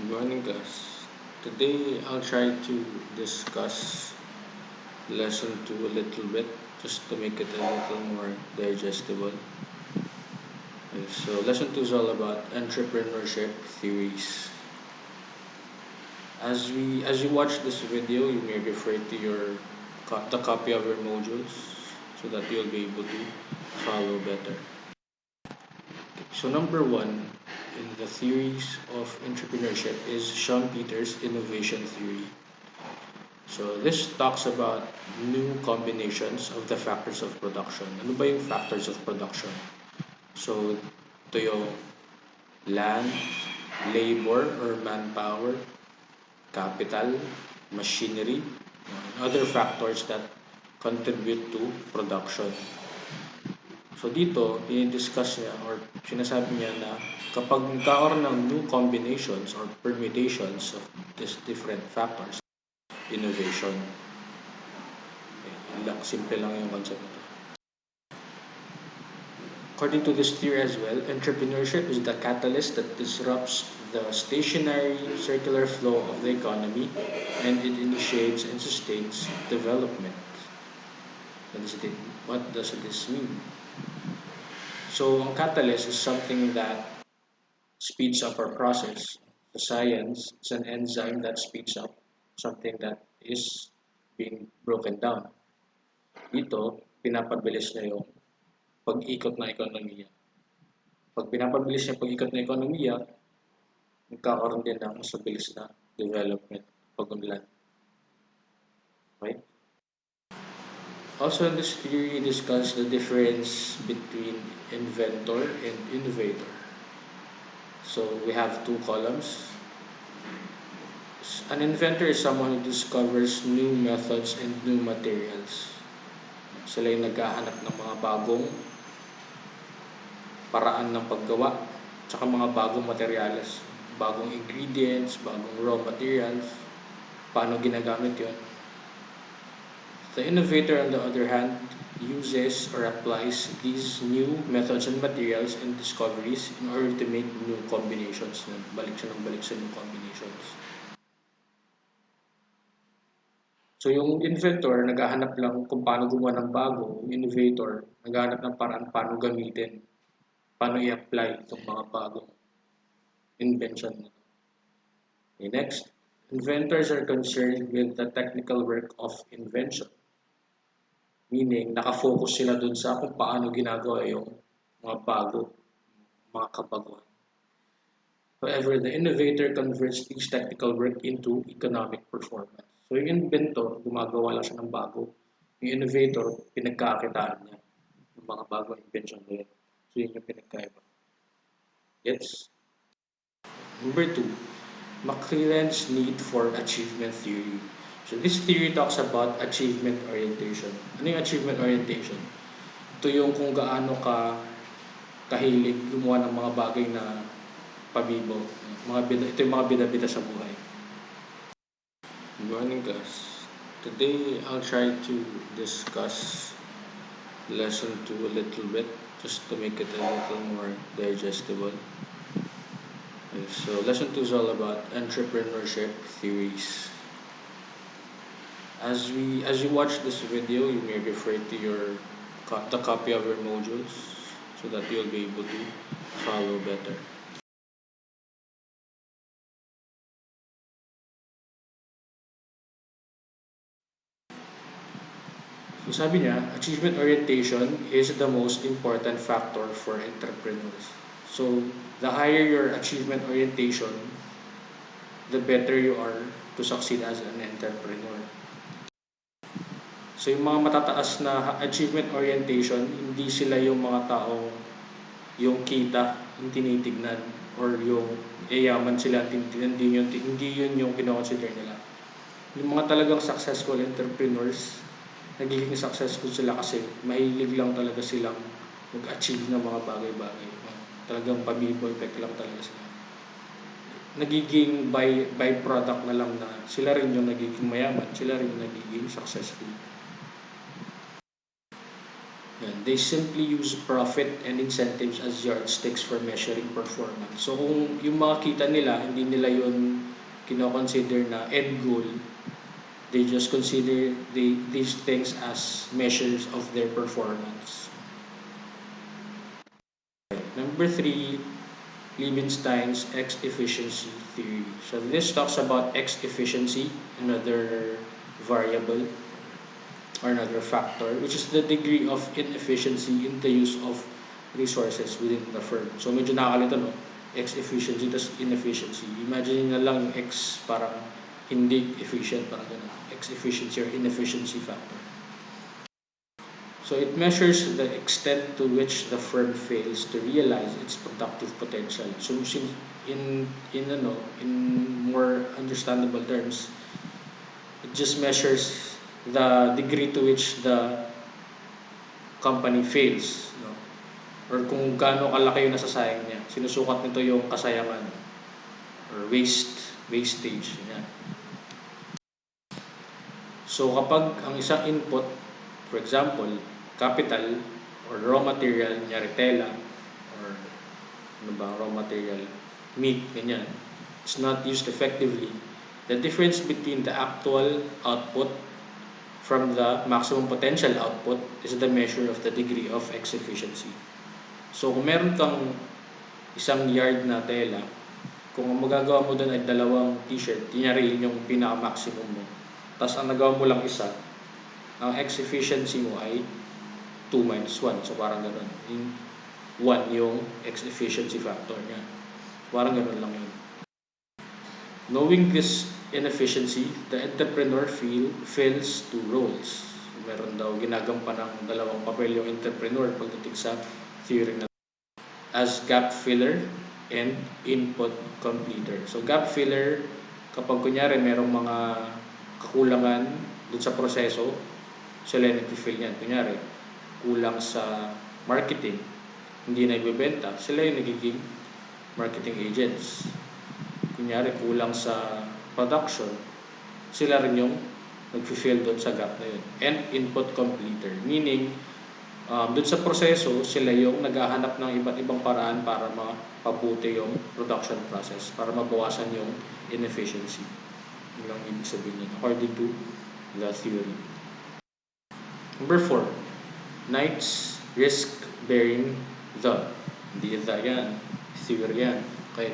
Good morning, guys. Today I'll try to discuss lesson 2 a little bit just to make it a little more digestible. Okay, so lesson 2 is all about entrepreneurship theories. As you watch this video, you may refer to the copy of your modules so that you'll be able to follow better. So number 1 in the theories of entrepreneurship is Sean Peters' innovation theory. So this talks about new combinations of the factors of production. Ano ba yung factors of production? So ito yung land, labor or manpower, capital, machinery, and other factors that contribute to production. So dito, i-discuss niya or sinasabi niya na kapag nagkakaroon ng new combinations or permutations of these different factors, innovation. Simple lang yung concept nito. According to this theory as well, entrepreneurship is the catalyst that disrupts the stationary circular flow of the economy and it initiates and sustains development. What does this mean? So, ang catalyst is something that speeds up our process. The science is an enzyme that speeds up something that is being broken down. Dito, pinapabilis niya yung pag-ikot ng ekonomiya. Pag pinapabilis niya pag-ikot ng ekonomiya, nagkakaroon din ng mas mabilis na development pag-unlad. Right? Also in this theory, discuss the difference between inventor and innovator. So we have two columns. An inventor is someone who discovers new methods and new materials. Sila yung naghahanap ng mga bagong paraan ng paggawa, tsaka mga bagong materials, bagong ingredients, bagong raw materials, paano ginagamit yon. The innovator, on the other hand, uses or applies these new methods and materials and discoveries in order to make new combinations. Balik siya sa new combinations. So yung inventor, naghahanap lang kung paano gumawa ng bago. Yung innovator, naghahanap ng paraan paano gamitin, paano i-apply itong mga bagong invention. Okay, next, inventors are concerned with the technical work of invention. Meaning, nakafocus sila dun sa kung paano ginagawa yung mga bago, mga kabaguhan. However, the innovator converts these technical work into economic performance. So, yung inventor, gumagawa lang siya ng bago. Yung innovator, pinagkakitaan niya ng mga bagong invention na yun. So, yun yung pinagkaiba. Yes? Number 2, McClelland's need for achievement theory. So this theory talks about achievement orientation. Ano yung achievement orientation? Ito yung kung gaano ka kahilig gumawa ng mga bagay na pabibo. Ito yung mga bida-bida sa buhay. Good morning, guys. Today I'll try to discuss lesson 2 a little bit just to make it a little more digestible. Okay, so lesson 2 is all about entrepreneurship theories. As you watch this video, you may refer to the copy of your modules so that you'll be able to follow better. So sabi niya, achievement orientation is the most important factor for entrepreneurs. So the higher your achievement orientation, the better you are to succeed as an entrepreneur. So yung mga matataas na achievement orientation, hindi sila yung mga taong yung kita yung tinitignan or yung yaman sila tinitignan, hindi yun yung kinoconsider nila. Yung mga talagang successful entrepreneurs, nagiging successful sila kasi mahilig lang talaga silang mag-achieve ng mga bagay-bagay. Talagang pabibo effect lang talaga sila. Nagiging by-product na lang na sila rin yung nagiging mayaman, sila rin yung nagiging successful. Yan. They simply use profit and incentives as yardsticks for measuring performance. So kung yung mga kita nila, hindi nila yun kino-consider na end goal, they just consider these things as measures of their performance. Number three, Liebenstein's X efficiency theory. So this talks about X efficiency, another variable or another factor, which is the degree of inefficiency in the use of resources within the firm. So medyo nakakalito, no? X efficiency tas inefficiency. Imagine na lang yung X parang hindi efficient, parang ganun. X efficiency or inefficiency factor. So it measures the extent to which the firm fails to realize its productive potential. So in more understandable terms, it just measures the degree to which the company fails, no? Or kung gaano kalaki yung nasasayang niya. Sinusukat nito yung kasayangan or wastage niya. So kapag ang isang input, for example, capital or raw material, nyari tela or ano ba, raw material, meat, ganyan, it's not used effectively, the difference between the actual output from the maximum potential output is the measure of the degree of X efficiency. So kung meron kang isang yard na tela, kung ang magagawa mo doon ay dalawang t-shirt, tinyari yun yung pinaka-maximum mo. Tapos ang nagawa mo lang isa, ang X efficiency mo ay 2 minus 1. So parang ganun. 1 yung X efficiency factor niya. Parang ganun lang yun. Knowing this inefficiency, the entrepreneur fills two roles. Meron daw ginagampan ng dalawang papel yung entrepreneur pagdating sa theory na as gap filler and input completer. So gap filler, kapag kunyari merong mga kakulangan dun sa proseso, sila yung nag-fill yan. Kunyari, kulang sa marketing, hindi na ibebenta, sila yung nagiging marketing agents. Kunyari, kulang sa production, sila rin yung nag-fill doon sa gap na yun. And input completer, meaning, doon sa proseso, sila yung naghahanap ng iba't ibang paraan para mapabuti yung production process, para mabawasan yung inefficiency. Yun ang ibig sabihin yun, according to the theory. Number 4, Knight's risk-bearing the. Hindi the yan, theory yan. Okay.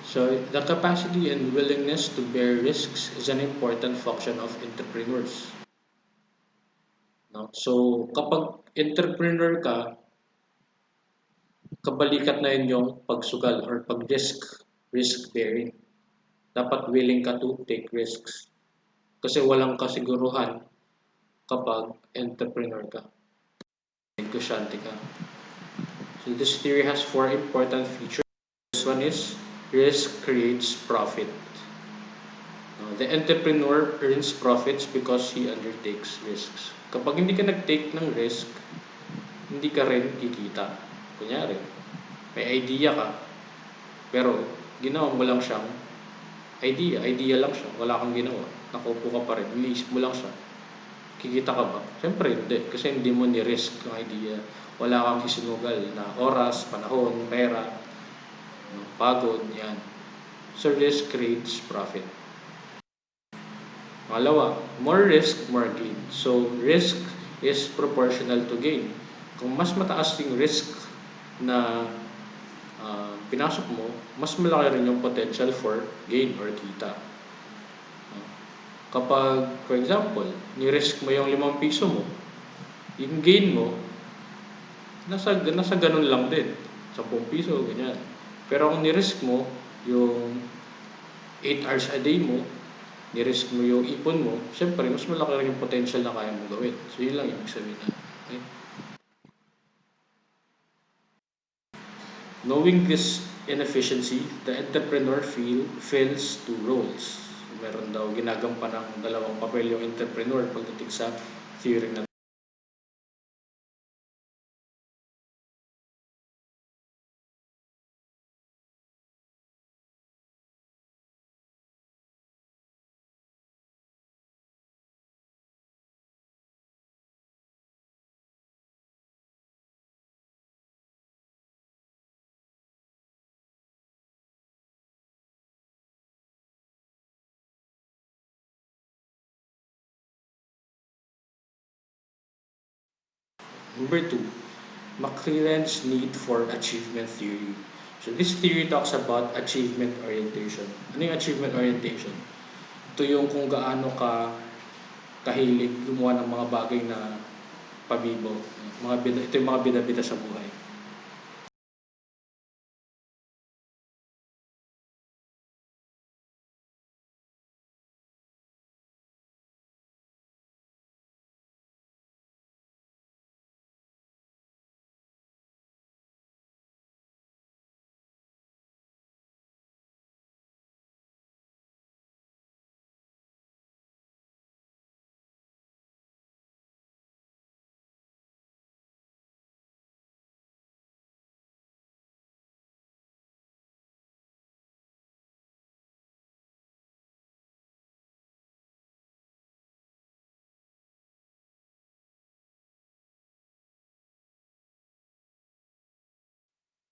So, the capacity and willingness to bear risks is an important function of entrepreneurs. No? So, kapag entrepreneur ka, kabalikat na yun yung pagsugal or risk-bearing. Dapat willing ka to take risks. Kasi walang kasiguruhan kapag entrepreneur ka. Negosyante ka. So, this theory has 4 important features. This one is risk creates profit. The entrepreneur earns profits because he undertakes risks. Kapag hindi ka nag-take ng risk, hindi ka rin kikita. Kunyari, may idea ka, pero ginawa mo lang siyang idea lang siya, wala kang ginawa, nakaupo ka pa rin, iniisip mo lang siya, kikita ka ba? Siyempre hindi, kasi hindi mo ni-risk ang idea, wala kang isinugal na oras, panahon, pera, pagod, yan. So risk creates profit. Pangalawa, more risk, more gain. So risk is proportional to gain. Kung mas mataas yung risk na pinasok mo, mas malaki rin yung potential for gain or kita. Kapag, for example, ni-risk mo yung 5 piso mo, yung gain mo, nasa ganun lang din. 10 piso, ganyan. Pero kung ni-risk mo yung 8 hours a day mo, ni-risk mo yung ipon mo, syempre, mas malaki rin yung potential na kaya mo gawin. So, yun lang yung ibig sabihin na. Okay? Knowing this inefficiency, the entrepreneur fills two roles. Meron daw ginagampan ng dalawang papel yung entrepreneur pagdating sa theory na Number two, McLaren's need for achievement theory. So this theory talks about achievement orientation. Ano yung achievement orientation? Ito yung kung gaano ka kahilig gumawa ng mga bagay na pabibo. Ito yung mga bida-bida sa buhay.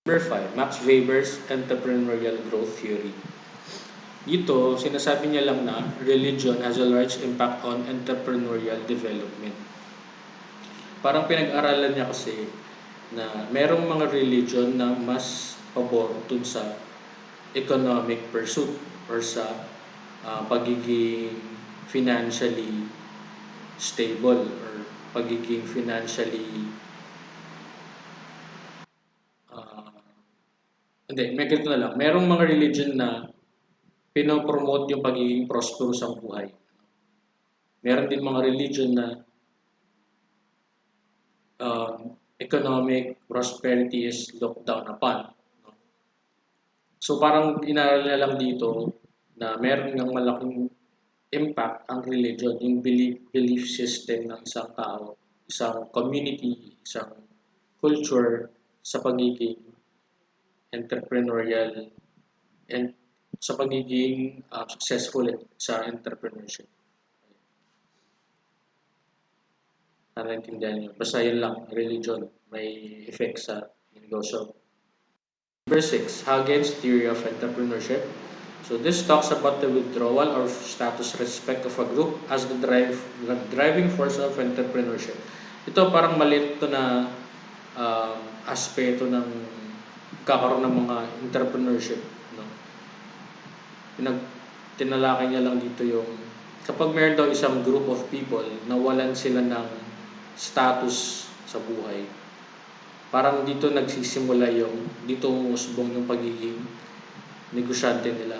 Number five, Max Weber's entrepreneurial growth theory. Dito, sinasabi niya lang na religion has a large impact on entrepreneurial development. Parang pinag-aralan niya kasi na merong mga religion na mas pabor dun sa economic pursuit or sa pagiging financially stable or pagiging financially uh, hindi, may ganito na lang. Merong mga religion na pinopromote yung pagiging prosperous ang buhay. Meron din mga religion na economic prosperity is looked down upon. So parang inaral niya lang dito na meron ng malaking impact ang religion, yung belief system ng isang tao, isang community, isang culture sa pagiging entrepreneurial and sa pagiging successful sa entrepreneurship. Naraintindihan niyo. Basta yun lang, religion may effect sa negosyo. Number six, Hagen's theory of entrepreneurship. So this talks about the withdrawal or status respect of a group as the driving force of entrepreneurship. Ito parang maliit to na aspeto ng kakaroon ng mga entrepreneurship. No? Tinalakay niya lang dito yung kapag meron daw isang group of people na walan sila ng status sa buhay, parang dito nagsisimula dito umusbong yung pagiging negosyante nila.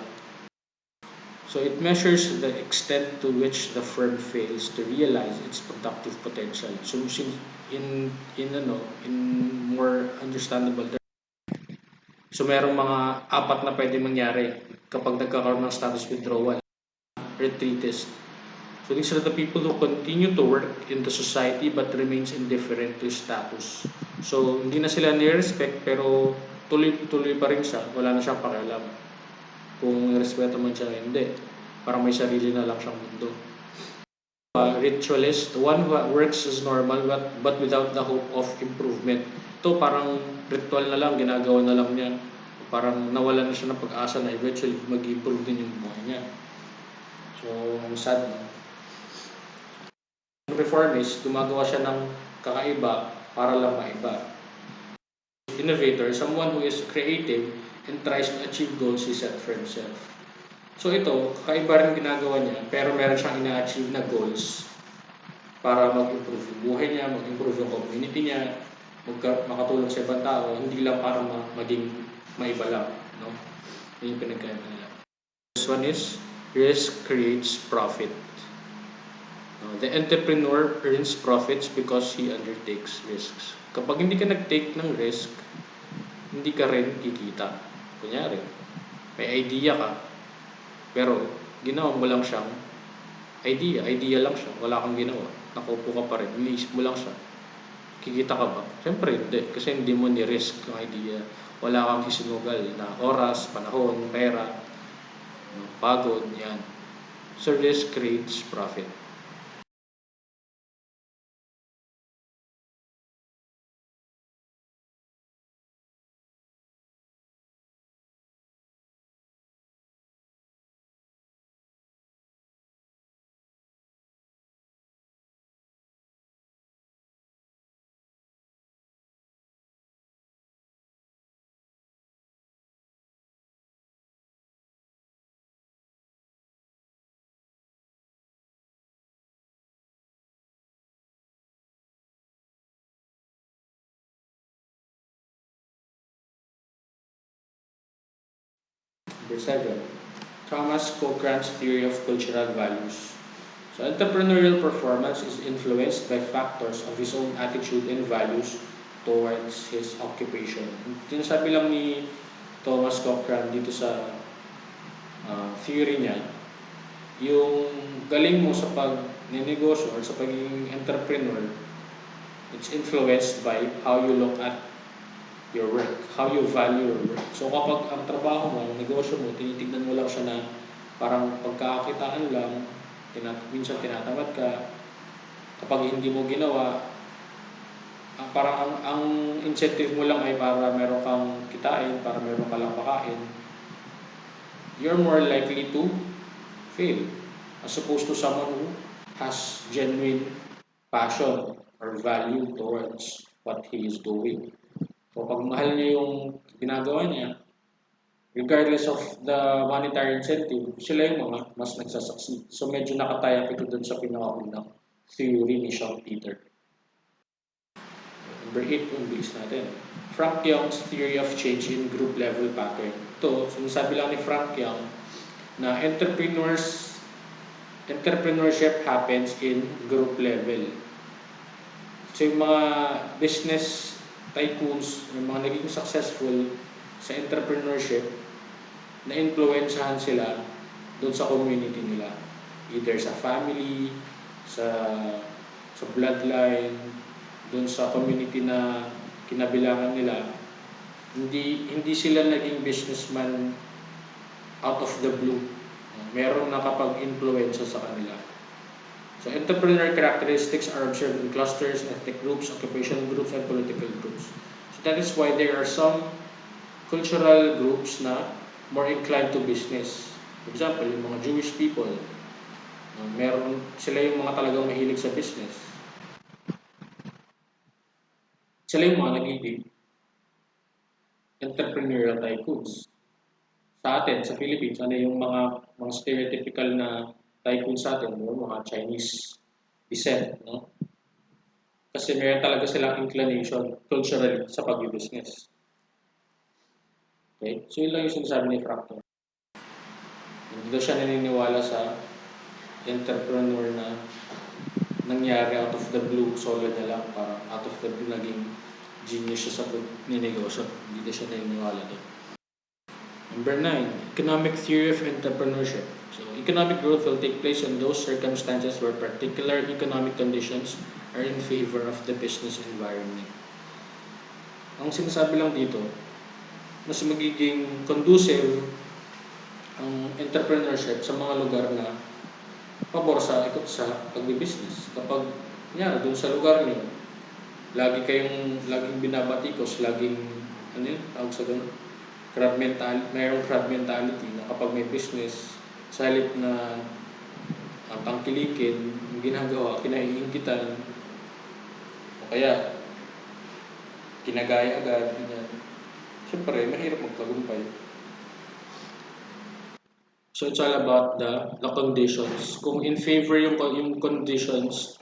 So it measures the extent to which the firm fails to realize its productive potential. So in more understandable terms, so merong mga apat na pwede mangyari kapag nagkakaroon ng status withdrawal, retreatist. So these are the people who continue to work in the society but remains indifferent to status. So hindi na sila ni-respect pero tuloy pa rin siya, wala na siyang pakialam. Kung respeto man siya, hindi. Parang may sarili na lang siyang mundo. Ritualist, one who works as normal but without the hope of improvement. Ito parang ritual na lang, ginagawa na lang niya. Parang nawala na siya ng pag-asa na eventually mag-improve din yung buhay niya. So, ang sad, no? Reformist, gumagawa siya ng kakaiba para lang maiba. Innovator, someone who is creative and tries to achieve goals he set for himself. So ito, kakaiba rin ginagawa niya, pero meron siyang ina-achieve na goals para mag-improve yung buhay niya, mag-improve yung community niya, makatulong sa ibang tao, hindi lang para maging maiba lang. No? Yun yung pinagkaiba nila. This one is, risk creates profit. The entrepreneur earns profits because he undertakes risks. Kapag hindi ka nag-take ng risk, hindi ka rin kikita. Kunyari, may idea ka, pero ginawa mo lang siyang idea lang siya, wala kang ginawa. Nakaupo ka pa rin, iniisip mo lang siya. Kikita ka ba? Siyempre hindi, kasi hindi mo ni-risk yung idea. Wala kang isinugal na oras, panahon, pera, pagod, yan. So risk creates profit. Number 7, Thomas Cochrane's theory of cultural values. So entrepreneurial performance is influenced by factors of his own attitude and values towards his occupation. Sinasabi lang ni Thomas Cochrane dito sa theory niya, yung galing mo sa pag-negosyo or sa pagiging entrepreneur, it's influenced by how you look at your work, how you value your work. So kapag ang trabaho mo, ang negosyo mo, tinitignan mo lang siya na parang pagkakakitaan lang, minsan tinatamad ka, kapag hindi mo ginawa, parang ang incentive mo lang ay para meron kang kitain, para meron ka lang makain, you're more likely to fail as opposed to someone who has genuine passion or value towards what he is doing. So pag mahal niya yung ginagawa niya, regardless of the monetary incentive, sila yung mga mas nagsasucceed. So medyo nakataya ito dun sa pinakaunang theory ni Sean Peter. Number 8 yung bilis natin. Frank Young's theory of change in group level pattern. Ito, sinasabi lang ni Frank Young na entrepreneurship happens in group level. So yung mga business tycoons, yung mga naging successful sa entrepreneurship, na-influensyahan sila doon sa community nila. Either sa family, sa bloodline, doon sa community na kinabilangan nila. Hindi sila naging businessman out of the blue. Meron nakapag-influensya sa kanila. So entrepreneurial characteristics are observed in clusters, ethnic groups, occupational groups, and political groups. So that is why there are some cultural groups na more inclined to business. For example, yung mga Jewish people, sila yung mga talagang mahilig sa business. Sila yung mga nagiging entrepreneurial tycoons. Sa atin, sa Philippines, ano yung mga stereotypical na tycoon sa atin, mga Chinese descent, no? Kasi meron talaga silang inclination culturally sa pag-business. Okay? So yun lang yung sinasabi ni Frank. Hindi daw siya naniniwala sa entrepreneur na nangyari out of the blue, solo na lang, parang out of the blue naging genius siya sa pag-negosyo. Hindi daw siya naniniwala doon. Number 9, economic theory of entrepreneurship. So, economic growth will take place in those circumstances where particular economic conditions are in favor of the business environment. Ang sinasabi lang dito, mas magiging conducive ang entrepreneurship sa mga lugar na pabor sa pagbibusiness. Kapag doon sa lugar niyo, laging binabatikos, laging tawag sa doon, mayroong crab mentality na kapag may business, sa halip na ang tangkilikin, yung ginagawa, kinaiinggitan, o kaya kinagaya agad, ganyan. Siyempre, mahirap magtagumpay. So it's all about the conditions. Kung in favor yung conditions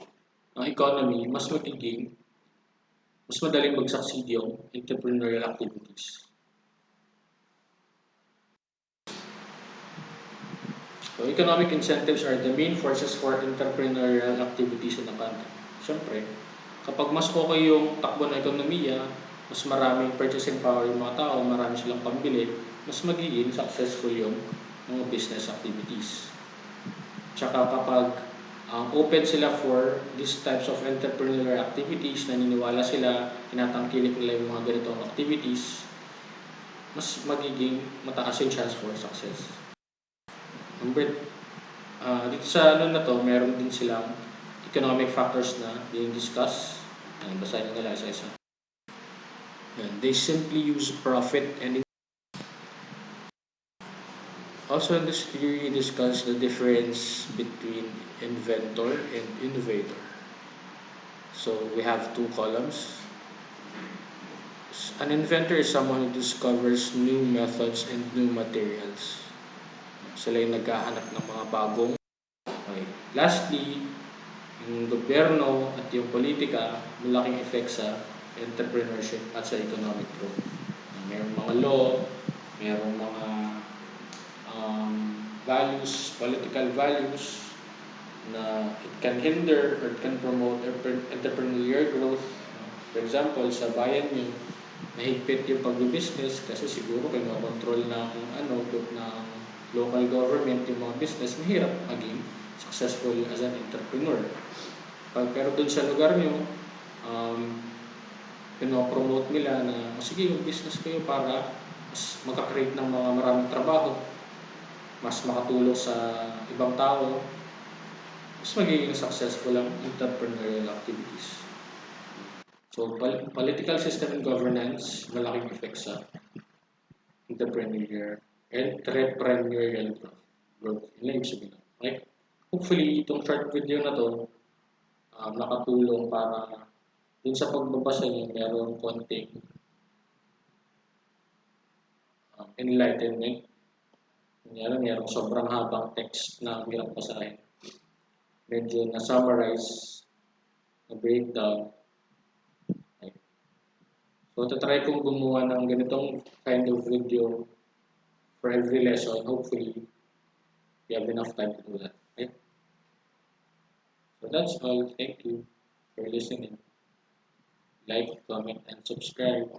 ng economy, mas madaling mag-succeed yung entrepreneurial activities. So, economic incentives are the main forces for entrepreneurial activities in the country. Siyempre, kapag mas okay yung takbo ng ekonomiya, mas maraming purchasing power yung mga tao, marami silang pambili, mas magiging successful yung mga business activities. Tsaka kapag open sila for these types of entrepreneurial activities, naniniwala sila, tinatangkilik nila yung mga ganitong activities, mas magiging mataas yung chance for success. Dito sa na to, meron din silang economic factors na being discussed. Basahin nila isa-isa. They simply use profit and also in this theory, discuss the difference between inventor and innovator. So we have two columns. An inventor is someone who discovers new methods and new materials. Sila yung naghahanap ng mga bagong. Okay. Lastly, yung gobyerno at yung politika, malaking effect sa entrepreneurship at sa economic growth. Mayroong mga law, mayroong mga values, political values, na it can hinder or it can promote entrepreneurial growth. For example, sa bayan nyo, mahigpit yung pag-business kasi siguro kinokontrol ng ng local government yung mga business, mahirap maging successful as an entrepreneur. Pero dun sa lugar nyo, um, pinopromote nila na sige yung business kayo para mas makakreate ng mga maraming trabaho, mas makatulong sa ibang tao, mas magiging successful ang entrepreneurial activities. So, political system and governance, malaking effect sa entrepreneurial growth. Yun lang yung sabihin. Okay? Hopefully, itong short video na to, nakatulong para dun sa pagbabasa niyo, meron konting enlightenment. Meron sobrang habang text na hirap basahin. Medyo na-summarize, na-breakdown. Okay. So, tatry kong gumawa ng ganitong kind of video for every lesson. Hopefully, you have enough time to do that. Okay? So, that's all. Thank you for listening. Like, comment, and subscribe.